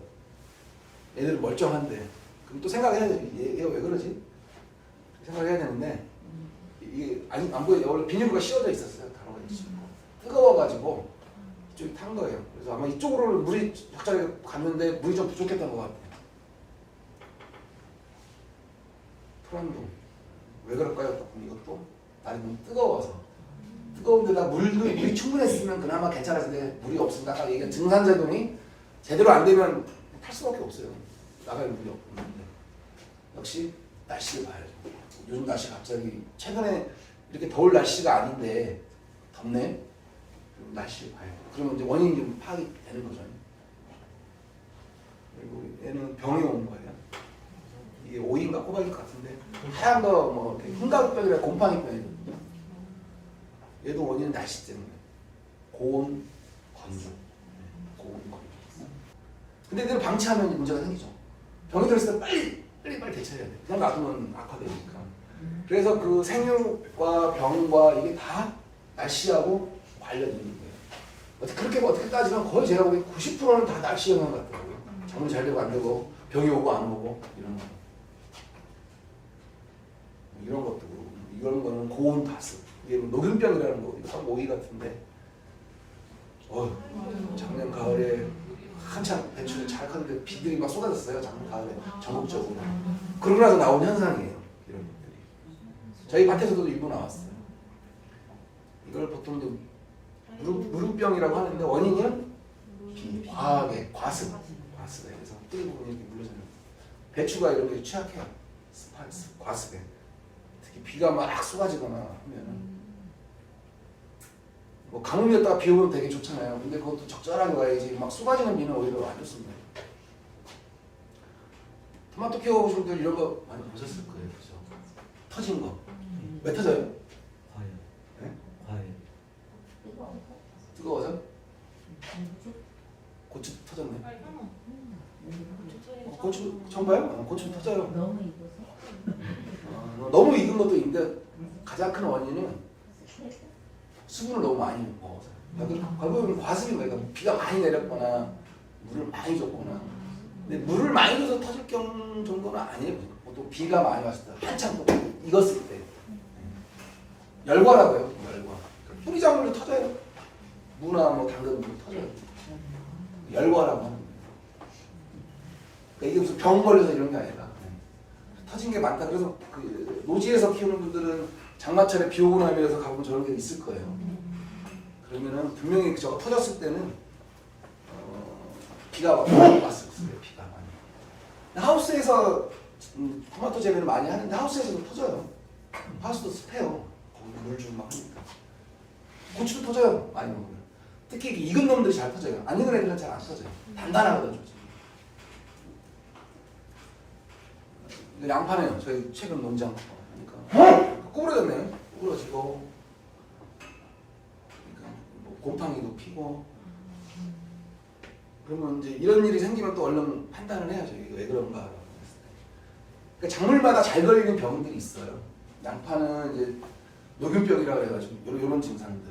얘들은 멀쩡한데 그럼 또 생각해야 돼. 얘가 왜 그러지? 생각해야 되는데 이게 안 보여요. 원래 비닐구가 씌워져 있었어요. 단호박이 뜨거워가지고 이쪽이 탄 거예요. 그래서 아마 이쪽으로 물이 적절하게 갔는데 물이 좀 부족했던 것 같아요. 토란동 왜 그럴까요? 이것도 날이 너무 뜨거워서 뜨거운데다 물이 충분했으면 그나마 괜찮았는데 물이 없으면 아까 얘기한 증산작용이 제대로 안 되면 탈 수밖에 없어요. 나갈 물이 없는데 역시 날씨를 봐야죠. 요즘 날씨 갑자기 최근에 이렇게 더울 날씨가 아닌데 덥네. 날씨를 봐요. 그러면 이제 원인이 좀 파악이 되는 거죠. 그리고 얘는 병이 온 거예요. 이게 오이인가 꼬박일 것 같은데 하얀 거 뭐 흰가루병이라 곰팡이병이거든요. 얘도 원인은 날씨 때문에 고온 건조. 고온 건조. 근데 이대로 방치하면 문제가 생기죠. 병이 들었을 때 빨리 대처해야 돼. 그냥 놔두면 악화되니까. 그래서 그 생육과 병과 이게 다 날씨하고 관련이 있는 거예요. 어떻게 따지면 거의 제가 보기엔 90%는 다 날씨 영향 같더라고요. 작물이 잘 되고 안 되고 병이 오고 안 오고 이런 거. 이런 것도 이런 거는 고온 다습. 이게 녹균병이라는 거. 이거 오이 같은데. 작년 가을에 한참 배추를 잘 컸는데 비들이 막 쏟아졌어요. 작년 가을에 전국적으로. 그러고 나서 나온 현상이에요. 이런 것들이. 저희 밭에서도 일부 나왔어요. 이걸 보통 이제 무름병이라고 하는데 원인은 과하게 과습에 그래서 뿌리 부분이 이렇게 물러져요. 배추가 이런 게 취약해요. 과습에. 특히 비가 막 쏟아지거나 하면은 뭐 가뭄이었다가 비 오면 되게 좋잖아요. 근데 그것도 적절하게 와야지. 막 쏟아지는 비는 오히려 안 좋습니다. 토마토 키워보신 분들 이런 거 많이 보셨을 거예요. 그죠? 터진 거. 왜 터져요? 과일. 네? 과일. 뜨거워서? 고추 터졌네. 고추 처음 봐요? 고추 터져요. 너무 익어서? 너무 익은 것도 있는데 가장 큰 원인은 수분을 너무 많이 먹어서. 결국은 과습인 거예요. 비가 많이 내렸거나 물을 많이 줬거나. 근데 물을 많이 줘서 터질 경우 정도는 아니에요. 보통 비가 많이 왔을 때 한참 또 익었을 때 열과라고요. 열과. 뿌리 작물도 터져요. 무나 뭐 당근 뭐 터져요. 열거라고 하는 거예요. 그러니까 이게 무슨 병 걸려서 이런 게 아니라 터진 게 많다. 그래서 그 노지에서 키우는 분들은 장마철에 비 오고 나면서 가보면 저런 게 있을 거예요. 그러면은 분명히 저거 터졌을 때는 비가 왔을 거예요. 비가 많이. 하우스에서 토마토 재배를 많이 하는데 하우스에서도 터져요. 하우스도 습해요. 거기 물 주고 막 하니까. 고추도 터져요. 많이 먹으면. 특히 익은 놈들이 잘 터져요. 안 익은 애들은 잘 안 터져요. 단단하거든 좀. 이거 양파네요. 저희 최근 농장 하니까 구부러졌네요. 구부러지고 그러니까 뭐 곰팡이도 피고. 그러면 이제 이런 일이 생기면 또 얼른 판단을 해야죠. 이게 왜 그런가. 그러니까 작물마다 잘 걸리는 병들이 있어요. 양파는 이제 녹균병이라고 해가지고 이런 증상들.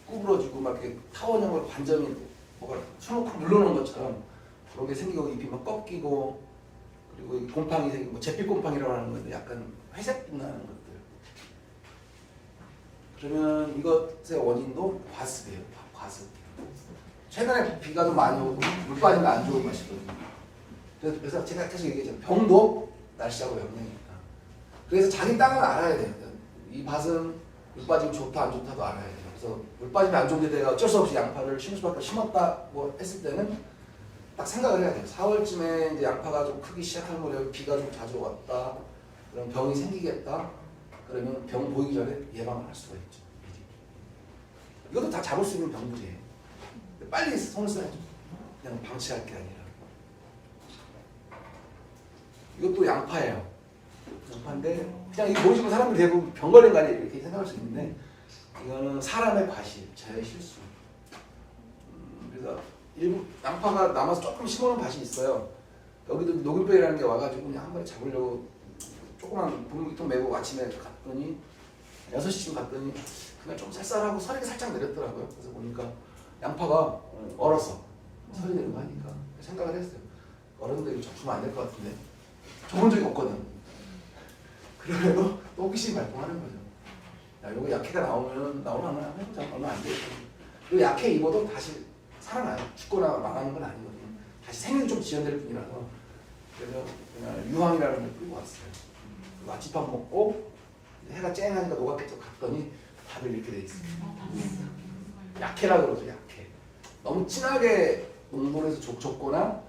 구부러지고 막 이렇게 타원형으로 반점이 뭐가 수놓고 물러놓은 것처럼 그런 게 생기고 잎이 막 꺾이고 그리고 곰팡이 생기고 뭐 잿빛 곰팡이라고 하는 건데 약간 회색빛 나는 것들. 그러면 이것의 원인도 과습이에요. 과습. 최근에 비가 좀 많이 오고 물 빠지면 안 좋은 것이거든요. 그래서 제가 계속 얘기했잖아요. 병도 날씨하고 영향이 있다. 그래서 자기 땅은 알아야 돼요. 이 밭은 물 빠지면 좋다 안 좋다도 알아야 돼요. 그래서 물 빠지면 안 좋은데 내가 어쩔 수 없이 양파를 심을 수밖에 심었다고 했을 때는 딱 생각을 해야 돼요. 4월쯤에 이제 양파가 좀 크기 시작할 무렵에 비가 좀 자주 왔다. 그럼 병이 생기겠다. 그러면 병 보이기 전에 예방을 할 수가 있죠. 미리. 이것도 다 잡을 수 있는 병들이에요. 빨리 손을 써야죠. 그냥 방치할 게 아니라. 이것도 양파예요. 양파인데 그냥 이거 보시면 사람들이 대부분 병 걸린 거 아니에요 이렇게 생각할 수 있는데 이거는 사람의 과실, 저의 실수. 그래서 일부 양파가 남아서 조금 심어놓은 밭이 있어요. 여기도 녹균병이라는 게 와가지고 그냥 한 번에 잡으려고 조그만 분무기통 메고 아침에 갔더니 6시쯤 갔더니 그냥 좀 쌀쌀하고 서리가 살짝 내렸더라고요. 그래서 보니까 양파가 얼었어. 서리 내린 거 하니까 생각을 했어요. 얼었는데 이거 접수면 안 될 것 같은데 접은 적이 없거든. 그래도 또 호기심이 발동하는 거죠. 야, 이거 약해가 나오면 한번 해보자. 얼마 안 되겠다. 그리고 약해 입어도 다시 살아나요. 죽거나 망하는 건 아니거든요. 다시 생명이 좀 지연될 뿐이라서. 그래서 그냥 유황이라는 걸 뿌리고 왔어요. 그리고 아침밥 먹고 해가 쨍하니까 노랗게 갔더니 다들 이렇게 돼 있어요. 약해라 그러죠. 약해. 너무 진하게 농도를 해서 줬거나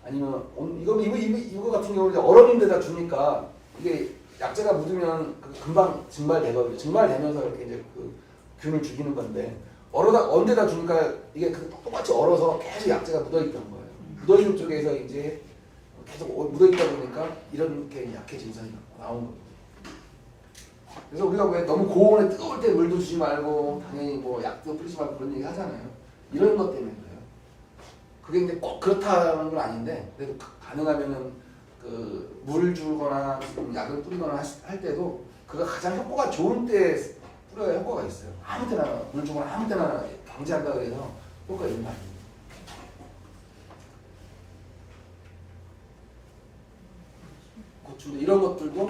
아니면 이거 같은 경우는 얼었는 데다 주니까 이게 약재가 묻으면 금방 증발되거든요. 증발되면서 이렇게 이제 그 균을 죽이는 건데 언 데다 주니까 이게 똑같이 얼어서 계속 약재가 묻어있던 거예요. 묻어있는 쪽에서 이제 계속 묻어있다 보니까 이렇게 약해 증상이 나온 거예요. 그래서 우리가 왜 너무 고온에 뜨거울 때 물도 주지 말고 당연히 뭐 약도 뿌리지 말고 그런 얘기 하잖아요. 이런 것 때문에 그래요. 그게 이제 꼭 그렇다는 건 아닌데 그래도 가능하면은 그 물 주거나 약을 뿌리거나 할 때도 그가 가장 효과가 좋은 때 뿌려야 효과가 있어요. 아무 때나 물 주거나 아무 때나 방지한다 그래서 효과가 있는 거 아닙니다. 고추인데 이런 것들도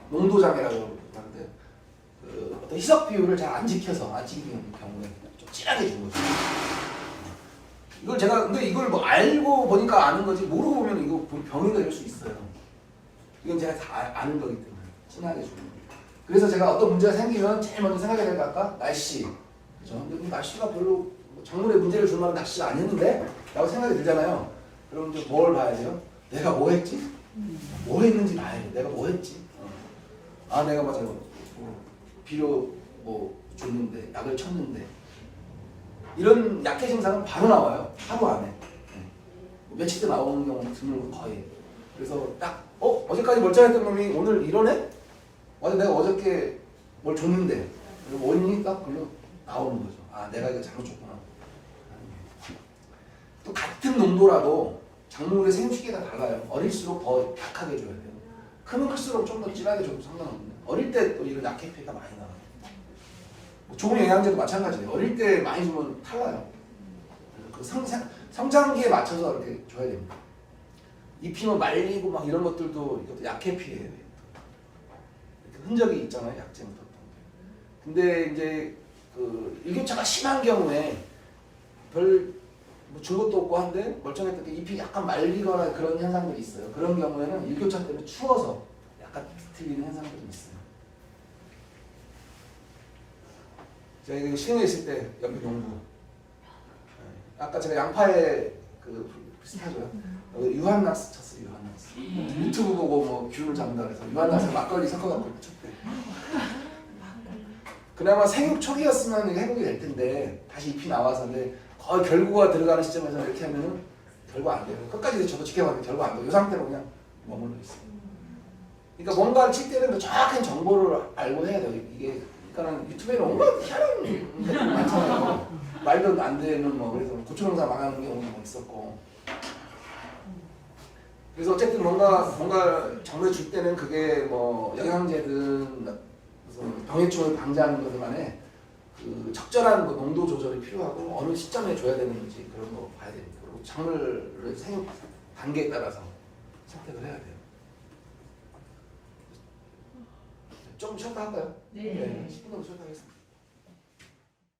농도장애라고 하는데 그 어떤 희석 비율을 잘 안 지켜서 안 지키는 경우에 좀 진하게 준 거죠. 이걸 제가 근데 이걸 뭐 알고 보니까 아는 거지 모르고 보면 이거 병이 될 수 있어요. 이건 제가 다 아는 거기 때문에 진하게 주는 거예요. 그래서 제가 어떤 문제가 생기면 제일 먼저 생각해야 될 거 아까 날씨. 그죠? 근데 날씨가 별로 작물에 문제를 줄 만한 날씨가 아니었는데 라고 생각이 들잖아요. 그럼 이제 뭘 봐야 돼요? 내가 뭐 했지? 뭐 했는지 봐야 돼. 내가 뭐 했지? 아 내가 맞아 비료 뭐 줬는데 약을 쳤는데 이런 약해 증상은 바로 나와요. 하루 안에. 며칠 때 나오는 경우는 드물고 거의. 그래서 딱 어제까지 멀쩡했던 놈이 오늘 이러네? 맞아 내가 어저께 뭘 줬는데 원인이 딱 글로 나오는 거죠. 아 내가 이거 잘못 줬구나. 또 같은 농도라도 작물의 생육시기가 달라요. 어릴수록 더 약하게 줘야 돼요. 크면 클수록 좀 더 진하게 줘도 상관없는데 어릴 때 또 이런 약해 피해가 많이 나와요. 뭐 좋은 영양제도 마찬가지예요. 어릴 때 많이 주면 탈라요. 그 성장기에 맞춰서 이렇게 줘야 됩니다. 잎이면 말리고 막 이런 것들도 이것도 약해 피해예요. 흔적이 있잖아요. 약재 묻었던 게. 근데 이제 그 일교차가 심한 경우에 별뭐 줄 것도 없고 한데 멀쩡했던 게 잎이 약간 말리거나 그런 현상들이 있어요. 그런 경우에는 일교차 때문에 추워서 약간 틀리는 현상들이 있어요. 제가 시흥에 있을 때 옆에 농부 아까 제가 양파에 그 비슷하죠. 유한낙스 쳤어요. 유한낙스. 유튜브 보고 뭐 균을 잡는다 그래서 유한낙스 막걸리 섞어갖고 쳤대. 그나마 생육 초기였으면 이게 회복이 될 텐데 다시 잎이 나와서 근데 거의 결구가 들어가는 시점에서 이렇게 하면은 결구 안 돼요. 끝까지 저도 지켜봤는데 결구 안 돼요. 이 상태로 그냥 머물러 있어요. 그러니까 뭔가를 칠 때는 정확한 정보를 알고 해야 돼요. 이게 그러니까는 유튜브에는 온갖 희한한 것들이 많잖아요. 말도 안 되는 뭐 그래서 고추농사 망하는 경우도 있었고. 그래서 어쨌든 뭔가 정보를 줄 때는 그게 뭐 영양제든 무슨 병해충을 방지하는 것들 간에 그 적절한 그 농도 조절이 필요하고 어느 시점에 줘야 되는지 그런 거 봐야 됩니다. 그리고 작물의 생육 단계에 따라서 선택을 해야 돼요. 좀 쉬었다 할까요? 네. 10분 정도 쉬었다 하겠습니다.